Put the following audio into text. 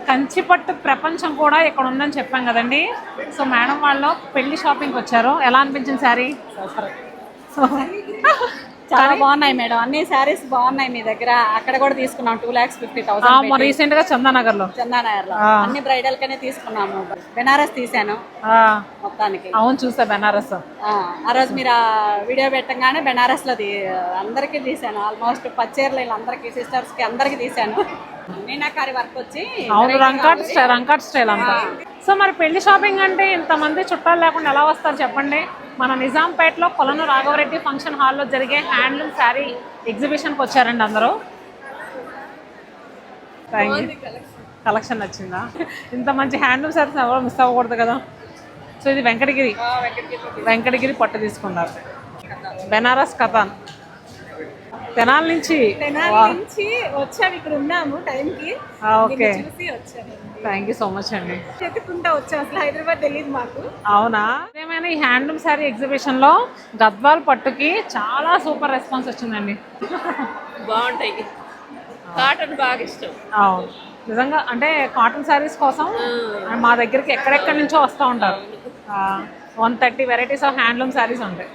కంచిపట్టు ప్రపంచం కూడా ఇక్కడ ఉందని చెప్పాం కదండి. సో మేడం వాళ్ళు పెళ్లి షాపింగ్కి వచ్చారు. ఎలా అనిపించింది శారీ? సో చాలా బాగున్నాయి మేడం, అన్ని శారీస్ బాగున్నాయి మీ దగ్గర. అక్కడ కూడా తీసుకున్నాం 2,50,000 రీసెంట్ గా చందానగర్ లో అన్ని బ్రైడల్ కనే తీసుకున్నాము. బెనారస్ తీసాను మొత్తానికి. అవును, చూసా బెనారస్. ఆ రోజు మీరు ఆ వీడియో పెట్టగానే బెనారస్ లో అందరికి తీసాను. ఆల్మోస్ట్ పచ్చేర్లు అందరికి, సిస్టర్స్ కి అందరికి తీసాను. మీనాకారి వర్క్ వచ్చి రంకాట్ స్టైల్ అంతా. సో మరి పెళ్లి షాపింగ్ అంటే ఇంతమంది చుట్టాలు లేకుండా ఎలా వస్తారు చెప్పండి? మన నిజాంపేటలో కొలను రాఘవరెడ్డి ఫంక్షన్ హాల్లో జరిగే హ్యాండ్లూమ్ శారీ ఎగ్జిబిషన్కి వచ్చారండి అందరూ. Thank you. కలెక్షన్ నచ్చిందా? ఇంత మంచి హ్యాండ్లూమ్ శారీస్ ఎవరో మిస్ అవ్వకూడదు కదా. సో ఇది వెంకటగిరి పట్టు తీసుకున్నారు. బెనారస్ కథాన్ తెనాలి నుంచి వచ్చాము, ఇక్కడ ఉన్నాము టైంకి. Okay, thank you so much అండి. చెప్పుకుంటా వచ్చాము, అసలు హైదరాబాద్ తెలియదు మాకు. అవునా? ఏమైనా ఈ హ్యాండ్లూమ్ శారీ ఎగ్జిబిషన్ లో గద్వాల్ పట్టుకి చాలా సూపర్ రెస్పాన్స్ వచ్చిందండి. బాగుంటాయి, కాటన్ బాగా ఇష్టం. అవును, నిజంగా అంటే కాటన్ శారీస్ కోసం మా దగ్గరికి ఎక్కడెక్కడి నుంచో వస్తూ ఉంటారు. 130 వెరైటీస్ ఆఫ్ హ్యాండ్లూమ్ శారీస్ ఉంటాయి.